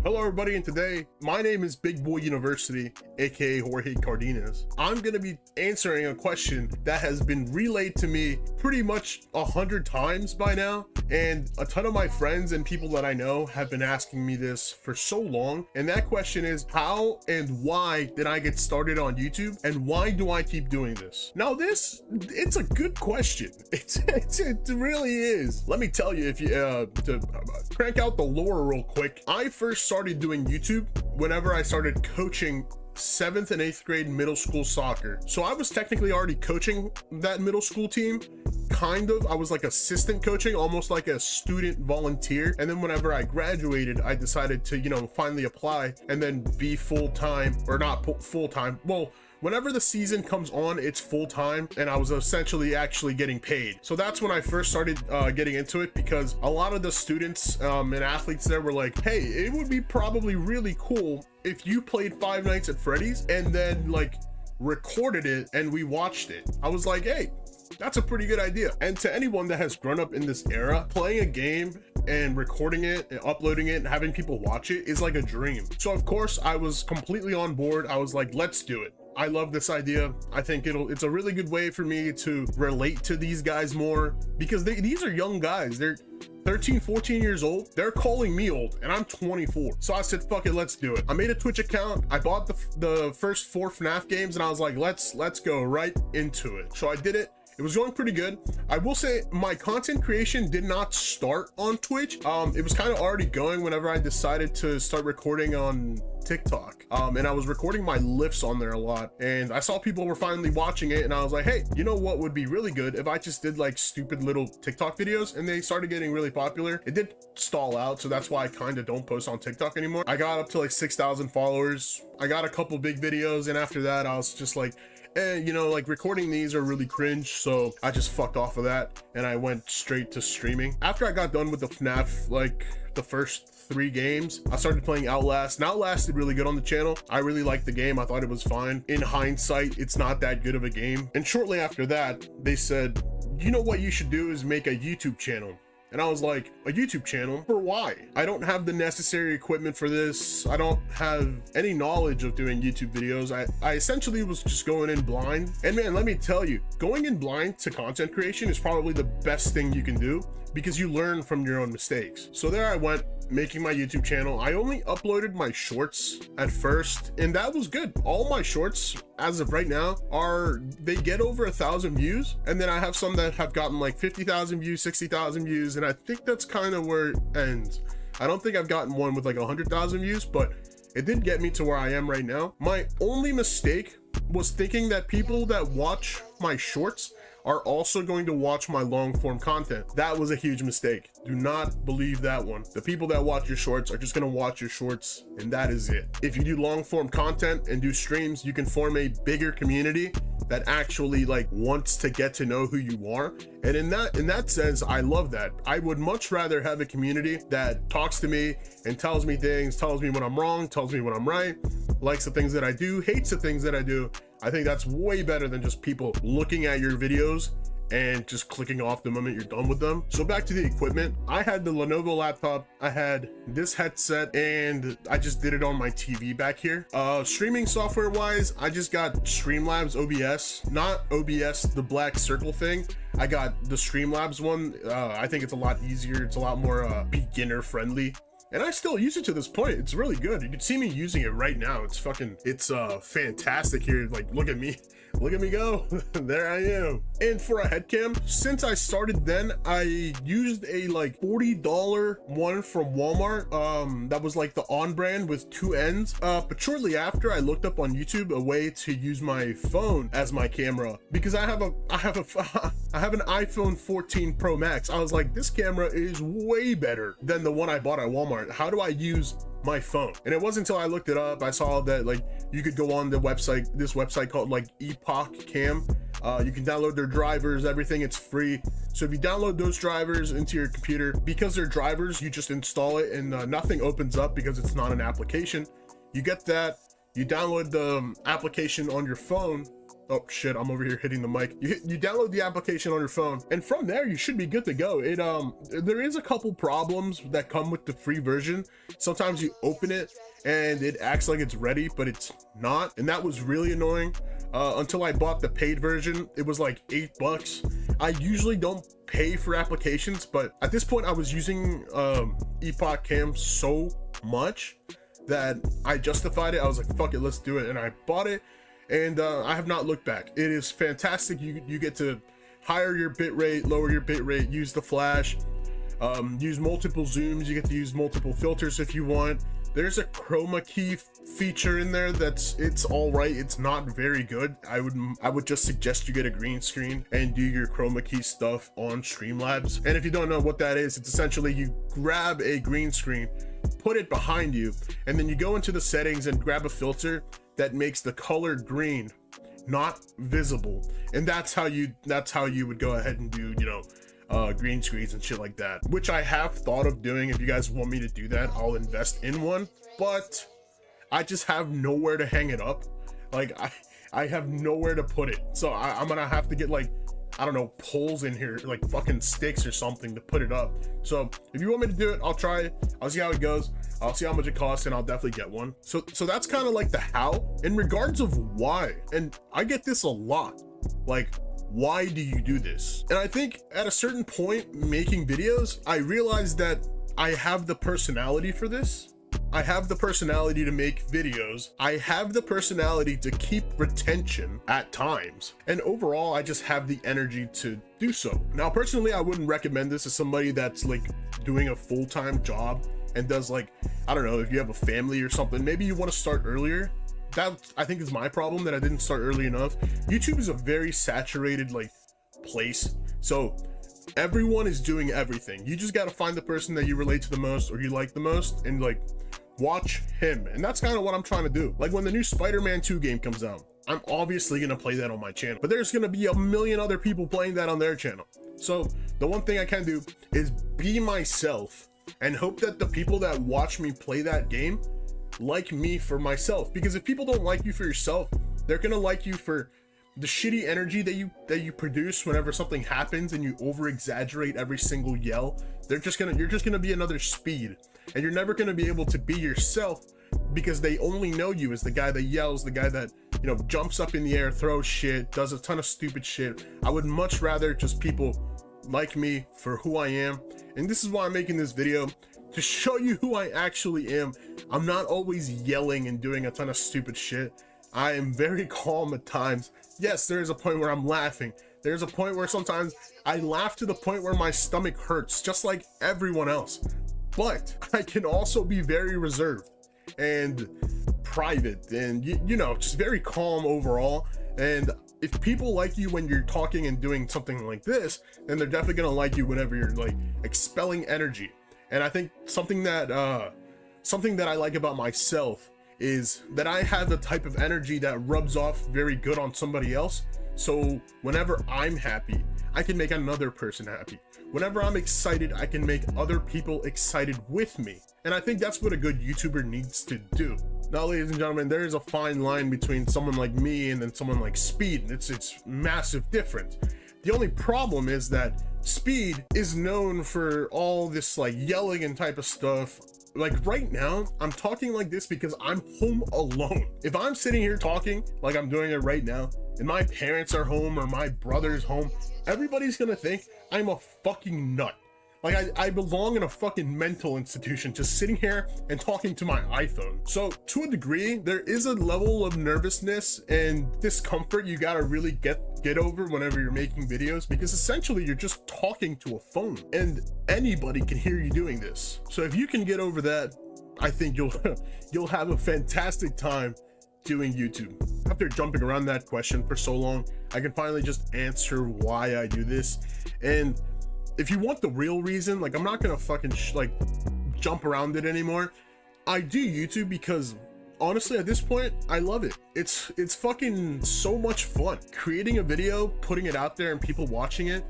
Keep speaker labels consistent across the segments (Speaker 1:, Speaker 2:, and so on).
Speaker 1: Hello everybody, and today my name is BigBoiUniversity, aka Jorge Cardenas. I'm gonna be answering a question that has been relayed to me pretty much 100 times by now, and a ton of my friends and people that I know have been asking me this for so long. And that question is, how and why did I get started on YouTube, and why do I keep doing this? Now it's a good question. It really is. Let me tell you, if you to crank out the lore real quick, I first started doing YouTube whenever I started coaching 7th and 8th grade middle school soccer. So I was technically already coaching that middle school team. Kind of, I was like assistant coaching, almost like a student volunteer. And then whenever I graduated, I decided to, finally apply and then be full-time, or not full-time. Well, whenever the season comes on, it's full-time, and I was essentially actually getting paid. So that's when I first started getting into it, because a lot of the students and athletes there were like, hey, it would be probably really cool if you played Five Nights at Freddy's and then like recorded it and we watched it. I was like, hey, that's a pretty good idea. And to anyone that has grown up in this era, playing a game and recording it and uploading it and having people watch it is like a dream. So of course I was completely on board. I was like, let's do it. I love this idea. I think it's a really good way for me to relate to these guys more, because these are young guys. They're 13, 14 years old. They're calling me old, and I'm 24. So I said, fuck it, let's do it. I made a Twitch account. I bought the first 4 FNAF games, and I was like, let's go right into it. So I did it. It was going pretty good. I will say my content creation did not start on Twitch. It was kind of already going whenever I decided to start recording on TikTok. And I was recording my lifts on there a lot, and I saw people were finally watching it, and I was like, hey, you know what would be really good if I just did like stupid little TikTok videos, and they started getting really popular. It did stall out, so that's why I kind of don't post on TikTok anymore. I got up to like 6,000 followers. I got a couple big videos, and after that I was just like, like recording these are really cringe, so I just fucked off of that and I went straight to streaming. After I got done with the FNAF, like the first 3 games, I started playing Outlast, and Outlast did really good on the channel. I really liked the game. I thought it was fine. In hindsight, it's not that good of a game. And shortly after that, they said, you know what you should do is make a YouTube channel. And I was like, a YouTube channel? For why? I don't have the necessary equipment for this. I don't have any knowledge of doing YouTube videos. I essentially was just going in blind. And man, let me tell you, going in blind to content creation is probably the best thing you can do, because you learn from your own mistakes. So there I went, making my YouTube channel. I only uploaded my shorts at first, and that was good. All my shorts as of right now they get over 1,000 views, and then I have some that have gotten like 50,000 views, 60,000 views, and I think that's kind of where it ends. I don't think I've gotten one with like 100,000 views, but it did get me to where I am right now. My only mistake was thinking that people that watch my shorts are also going to watch my long form content. That was a huge mistake. Do not believe that one. The people that watch your shorts are just gonna watch your shorts, and that is it. If you do long form content and do streams, you can form a bigger community that actually like wants to get to know who you are. And in that sense, I love that. I would much rather have a community that talks to me and tells me things, tells me when I'm wrong, tells me when I'm right, likes the things that I do, hates the things that I do. I think that's way better than just people looking at your videos and just clicking off the moment you're done with them. So back to the equipment. I had the Lenovo laptop, I had this headset, and I just did it on my TV back here. Streaming software wise, I just got Streamlabs OBS, not OBS, the black circle thing. I got the Streamlabs one. I think it's a lot easier. It's a lot more beginner friendly. And I still use it to this point. It's really good. You can see me using it right now. It's fantastic here. Like, look at me go. There I am. And for a head cam, since I started then, I used a like $40 one from Walmart. That was like the on brand with 2 ends. But shortly after, I looked up on YouTube a way to use my phone as my camera, because I have an iPhone 14 Pro Max. I was like, this camera is way better than the one I bought at Walmart. How do I use my phone? And it wasn't until I looked it up, I saw that like you could go on the website, this website called like Epoch Cam. You can download their drivers, everything, it's free. So if you download those drivers into your computer, because they're drivers, you just install it, and nothing opens up because it's not an application. You get that, you download the application on your phone, Oh shit, I'm over here hitting the mic. You download the application on your phone, and from there you should be good to go. There is a couple problems that come with the free version. Sometimes you open it and it acts like it's ready, but it's not, and that was really annoying. Until I bought the paid version, it was like $8. I usually don't pay for applications, but at this point I was using Epoch Cam so much that I justified it. I was like, fuck it, let's do it, and I bought it, and I have not looked back. It is fantastic. You get to higher your bitrate, lower your bitrate, use the flash, use multiple zooms. You get to use multiple filters if you want. There's a chroma key feature in there it's all right. It's not very good. I would just suggest you get a green screen and do your chroma key stuff on Streamlabs. And if you don't know what that is, it's essentially you grab a green screen, put it behind you, and then you go into the settings and grab a filter that makes the color green not visible. And that's how you would go ahead and do, you know, green screens and shit like that, which I have thought of doing. If you guys want me to do that, I'll invest in one, but I just have nowhere to hang it up. Like I have nowhere to put it, so I'm gonna have to get, like, I don't know, poles in here, like fucking sticks or something to put it up. So if you want me to do it, I'll try it. I'll see how it goes. I'll see how much it costs, and I'll definitely get one. So that's kind of like the how. In regards of why, and I get this a lot, like, why do you do this? And I think at a certain point making videos, I realized that I have the personality for this. I have the personality to make videos. I have the personality to keep retention at times. And overall, I just have the energy to do so. Now, personally, I wouldn't recommend this as somebody that's like doing a full-time job and does, like, I don't know, if you have a family or something, maybe you want to start earlier. That, I think, is my problem, that I didn't start early enough. YouTube is a very saturated, like, place. So everyone is doing everything. You just got to find the person that you relate to the most or you like the most and, like, watch him. And that's kind of what I'm trying to do. Like, when the new Spider-Man 2 game comes out, I'm obviously going to play that on my channel, but there's going to be a million other people playing that on their channel. So the one thing I can do is be myself and hope that the people that watch me play that game like me for myself. Because if people don't like you for yourself, they're gonna like you for the shitty energy that you produce whenever something happens and you over exaggerate every single yell. You're just gonna be another Speed, and you're never gonna be able to be yourself because they only know you as the guy that yells, the guy that, you know, jumps up in the air, throws shit, does a ton of stupid shit. I would much rather just people like me for who I am. And this is why I'm making this video, to show you who I actually am. I'm not always yelling and doing a ton of stupid shit. I am very calm at times. Yes, there is a point where I'm laughing. There's a point where sometimes I laugh to the point where my stomach hurts, just like everyone else. But I can also be very reserved and private and, you know, just very calm overall. And if people like you when you're talking and doing something like this, then they're definitely gonna like you whenever you're, like, expelling energy. And I think something that I like about myself is that I have the type of energy that rubs off very good on somebody else. So whenever I'm happy, I can make another person happy. Whenever I'm excited, I can make other people excited with me. And I think that's what a good YouTuber needs to do. Now, ladies and gentlemen, there is a fine line between someone like me and then someone like Speed. It's massive difference. The only problem is that Speed is known for all this, like, yelling and type of stuff. Like, right now, I'm talking like this because I'm home alone. If I'm sitting here talking like I'm doing it right now, and my parents are home or my brother's home, everybody's gonna think I'm a fucking nut. Like, I belong in a fucking mental institution just sitting here and talking to my iPhone. So to a degree, there is a level of nervousness and discomfort you gotta really get over whenever you're making videos, because essentially you're just talking to a phone and anybody can hear you doing this. So if you can get over that, I think you'll have a fantastic time doing YouTube. After jumping around that question for so long, I can finally just answer why I do this. And if you want the real reason, like, I'm not gonna fucking jump around it anymore. I do YouTube because honestly, at this point, I love it. It's fucking so much fun. Creating a video, putting it out there, and people watching it,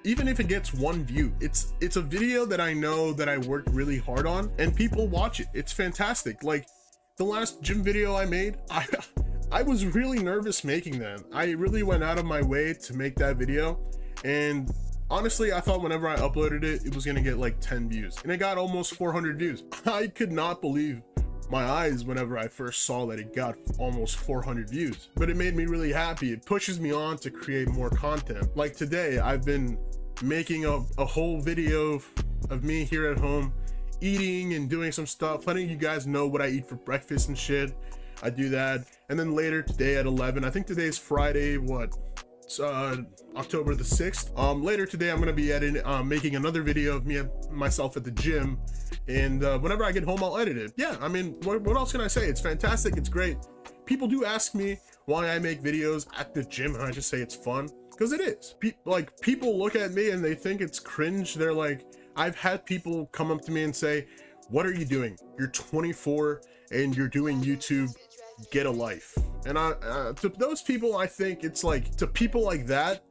Speaker 1: even if it gets one view, it's a video that I know that I worked really hard on, and people watch it. It's fantastic. Like, the last gym video I made, I was really nervous making that. I really went out of my way to make that video, and honestly, I thought whenever I uploaded it, it was gonna get like 10 views, and it got almost 400 views. I could not believe my eyes whenever I first saw that it got almost 400 views, but it made me really happy. It pushes me on to create more content. Like today, I've been making a whole video of me here at home, eating and doing some stuff, letting you guys know what I eat for breakfast and shit. I do that, and then later today at 11, I think today's Friday, October the 6th. Later today, I'm gonna be making another video of myself at the gym, and whenever I get home, I'll edit it. Yeah, I mean, what else can I say? It's fantastic, it's great. People do ask me why I make videos at the gym, and I just say it's fun, because it is. People look at me and they think it's cringe. They're like, I've had people come up to me and say, what are you doing? You're 24 and you're doing YouTube, get a life. And to those people, I think it's like, to people like that,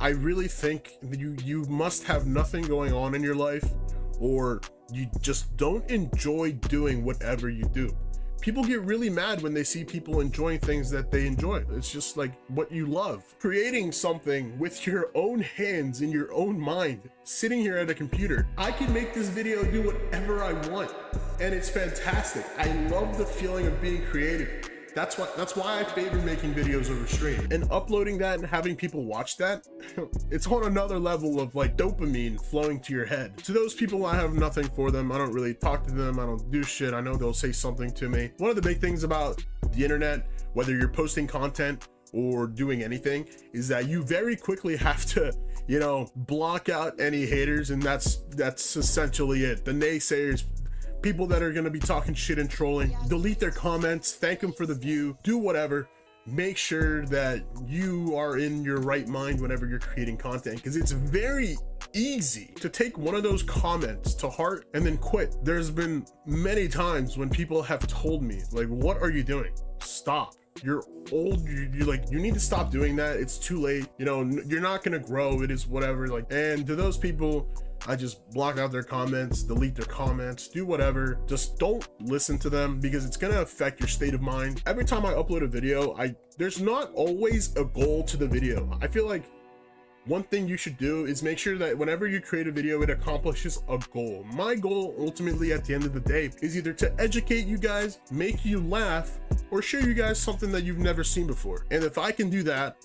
Speaker 1: I really think that you must have nothing going on in your life, or you just don't enjoy doing whatever you do. People get really mad when they see people enjoying things that they enjoy. It's just like what you love. Creating something with your own hands in your own mind, sitting here at a computer. I can make this video do whatever I want, and it's fantastic. I love the feeling of being creative. That's why I favor making videos over stream, and uploading that and having people watch that. It's on another level of like dopamine flowing to your head. To those people, I have nothing for them. I don't really talk to them. I don't do shit. I know they'll say something to me. One of the big things about the internet, whether you're posting content or doing anything, is that you very quickly have to, block out any haters, and that's essentially it. The naysayers, people that are going to be talking shit and trolling, delete their comments, thank them for the view, do whatever. Make sure that you are in your right mind whenever you're creating content, because it's very easy to take one of those comments to heart and then quit. There's been many times when people have told me, like, what are you doing? Stop. You're old. You need to stop doing that. It's too late. You're not going to grow. It is whatever. And to those people, I just block out their comments, delete their comments, do whatever. Just don't listen to them, because it's gonna affect your state of mind. Every time I upload a video, there's not always a goal to the video. I feel like one thing you should do is make sure that whenever you create a video, it accomplishes a goal. My goal ultimately at the end of the day is either to educate you guys, make you laugh, or show you guys something that you've never seen before. And if I can do that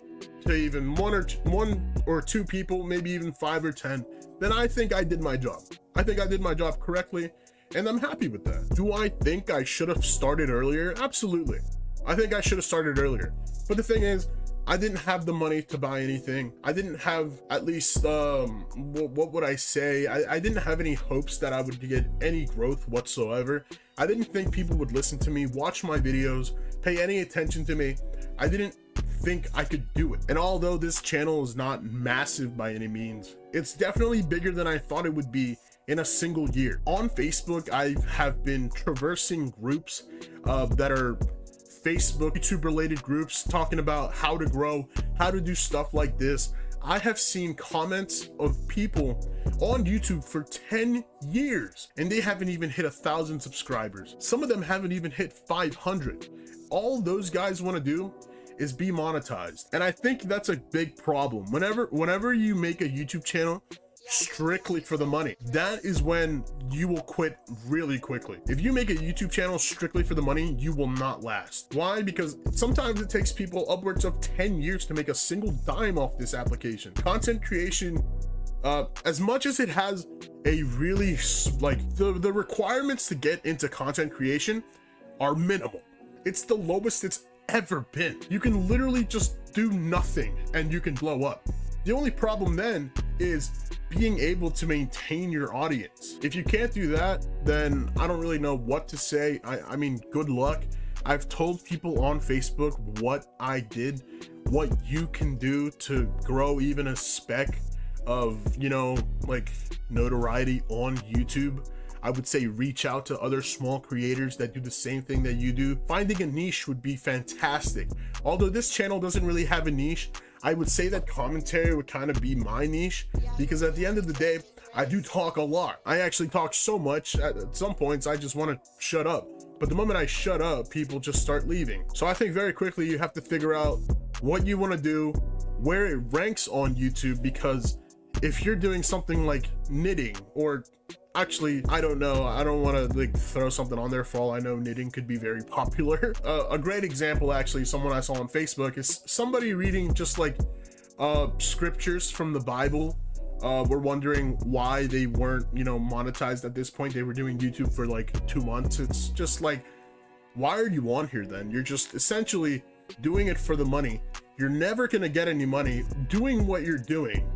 Speaker 1: to even one or two people, maybe even 5 or 10, then I think I did my job. I think I did my job correctly, and I'm happy with that. Do I think I should have started earlier? Absolutely. I think I should have started earlier. But the thing is, I didn't have the money to buy anything. I didn't have, at least, what would I say? I didn't have any hopes that I would get any growth whatsoever. I didn't think people would listen to me, watch my videos, pay any attention to me. I didn't think I could do it. And although this channel is not massive by any means, it's definitely bigger than I thought it would be in a single year. On Facebook, I have been traversing groups that are Facebook YouTube related groups, talking about how to grow, how to do stuff like this. I have seen comments of people on YouTube for 10 years, and they haven't even hit 1,000 subscribers. Some of them haven't even hit 500. All those guys want to do is be monetized, and I think that's a big problem. Whenever you make a YouTube channel strictly for the money, that is when you will quit really quickly. If you make a YouTube channel strictly for the money, you will not last. Why? Because sometimes it takes people upwards of 10 years to make a single dime off this application. Content creation, as much as it has a really, the requirements to get into content creation are minimal. It's the lowest it's ever been. You can literally just do nothing and you can blow up. The only problem then is being able to maintain your audience. If you can't do that, then I don't really know what to say. I mean, good luck. I've told people on Facebook what I did, what you can do to grow even a speck of, notoriety on YouTube. I would say reach out to other small creators that do the same thing that you do. Finding a niche would be fantastic. Although this channel doesn't really have a niche, I would say that commentary would kind of be my niche, because at the end of the day, I do talk a lot. I actually talk so much at some points I just want to shut up. But the moment I shut up, people just start leaving. So I think very quickly you have to figure out what you want to do, where it ranks on YouTube, because if you're doing something like knitting, or actually, I don't know, I don't want to like throw something on there, for all I know knitting could be very popular. A great example, actually, someone I saw on Facebook, is somebody reading just like scriptures from the Bible. We're wondering why they weren't, you know, monetized at this point. They were doing YouTube for like 2 months. It's just like, why are you on here then? You're just essentially doing it for the money. You're never gonna get any money doing what you're doing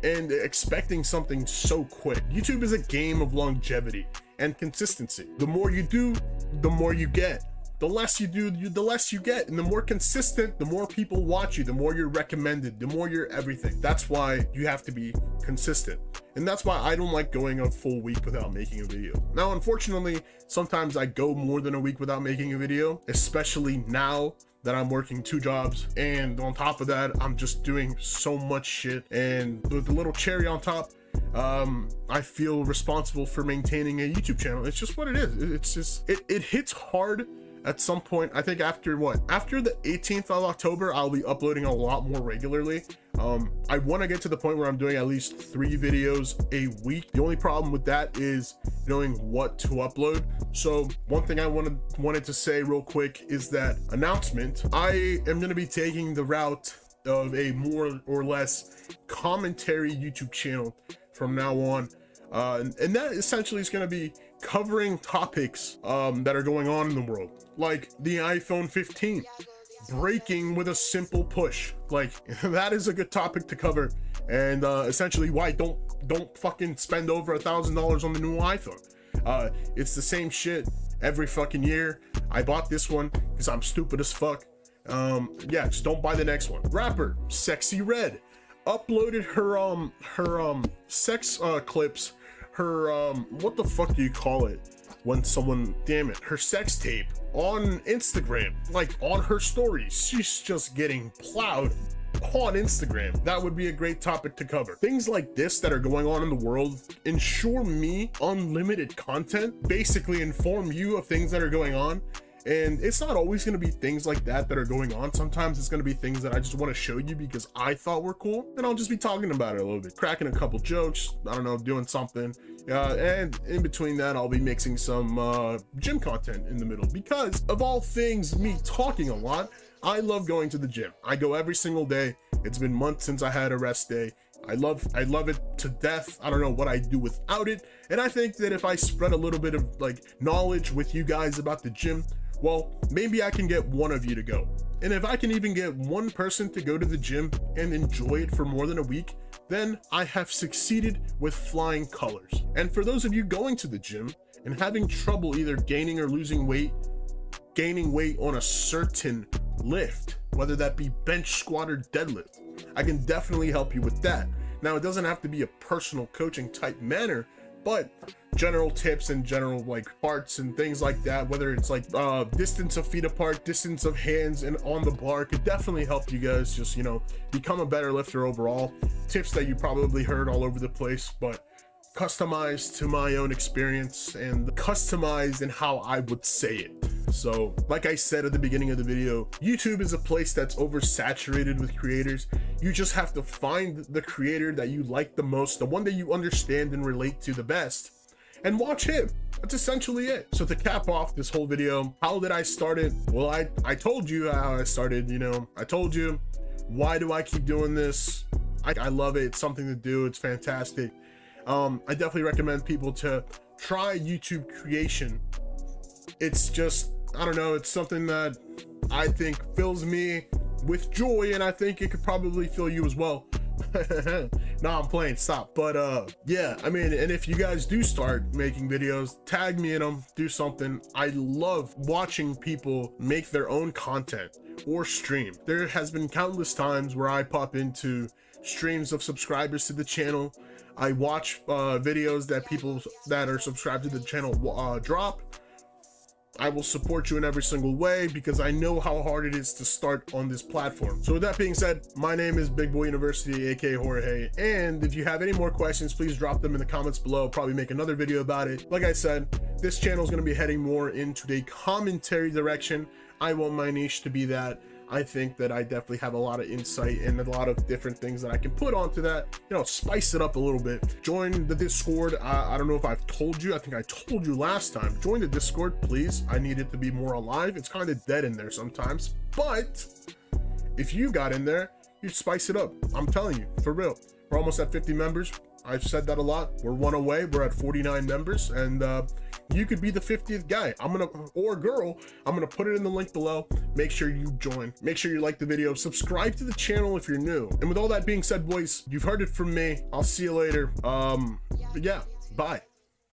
Speaker 1: and expecting something so quick. YouTube is a game of longevity and consistency. The more you do, the more you get. The less you do, the less you get. And the more consistent, the more people watch you, the more you're recommended, the more you're everything. That's why you have to be consistent. And that's why I don't like going a full week without making a video. Now, unfortunately, sometimes I go more than a week without making a video, especially now that I'm working 2 jobs, and on top of that, I'm just doing so much shit. And with the little cherry on top, I feel responsible for maintaining a YouTube channel. It's just what it is. It's just, it hits hard at some point. I think after the 18th of October, I'll be uploading a lot more regularly. I want to get to the point where I'm doing at least 3 videos a week. The only problem with that is knowing what to upload. So one thing I wanted to say real quick is that announcement. I am going to be taking the route of a more or less commentary YouTube channel from now on. And that essentially is going to be covering topics that are going on in the world, like the iPhone 15 breaking with a simple push. Like, that is a good topic to cover. And essentially why don't fucking spend over $1,000 on the new iPhone. It's the same shit every fucking year. I bought this one because I'm stupid as fuck. Yeah, just don't buy the next one. Rapper Sexy Red uploaded her sex clips, her what the fuck do you call it when someone, damn it, her sex tape on Instagram, like on her stories. She's just getting plowed on Instagram. That would be a great topic to cover. Things like this that are going on in the world ensure me unlimited content, basically inform you of things that are going on. And it's not always going to be things like that are going on. Sometimes it's going to be things that I just want to show you because I thought were cool, and I'll just be talking about it a little bit, cracking a couple jokes, I don't know, doing something. And in between that, I'll be mixing some gym content in the middle, because of all things, me talking a lot, I love going to the gym. I go every single day. It's been months since I had a rest day. I love it to death. I don't know what I'd do without it. And I think that if I spread a little bit of like knowledge with you guys about the gym, well, maybe I can get one of you to go. And if I can even get one person to go to the gym and enjoy it for more than a week, then I have succeeded with flying colors. And for those of you going to the gym and having trouble either gaining or losing weight, gaining weight on a certain lift, whether that be bench, squat, or deadlift, I can definitely help you with that. Now, it doesn't have to be a personal coaching type manner, but general tips and general like parts and things like that, whether it's like distance of feet apart, distance of hands and on the bar, could definitely help you guys just, you know, become a better lifter overall. Tips that you probably heard all over the place, but customized to my own experience and customized in how I would say it. So like I said at the beginning of the video, YouTube is a place that's oversaturated with creators. You just have to find the creator that you like the most, the one that you understand and relate to the best, and watch him. That's essentially it. So to cap off this whole video, how did I start it? Well, I told you how I started, you know, I told you why do I keep doing this. I love it. It's something to do. It's fantastic. I definitely recommend people to try YouTube creation. It's just, I don't know, it's something that I think fills me with joy, and I think it could probably fill you as well. No, I'm playing, stop. But yeah, I mean, and if you guys do start making videos, tag me in them, do something. I love watching people make their own content or stream. There has been countless times where I pop into streams of subscribers to the channel. I watch videos that people that are subscribed to the channel drop. I will support you in every single way because I know how hard it is to start on this platform. So with that being said, my name is BigBoiUniversity, aka Jorge, and if you have any more questions, please drop them in the comments below. I'll probably make another video about it. Like I said, This channel is going to be heading more into the commentary direction. I want my niche to be that. I think that I definitely have a lot of insight and a lot of different things that I can put onto that, you know, spice it up a little bit. Join the Discord. I don't know if I've told you, I think I told you last time. Join the Discord, please. I need it to be more alive. It's kind of dead in there sometimes, but if you got in there, you'd spice it up. I'm telling you, for real. We're almost at 50 members. I've said that a lot. We're one away. We're at 49 members, and you could be the 50th guy. Or girl. I'm gonna put it in the link below. Make sure you join. Make sure you like the video. Subscribe to the channel if you're new. And with all that being said, boys, you've heard it from me. I'll see you later. Yeah, bye.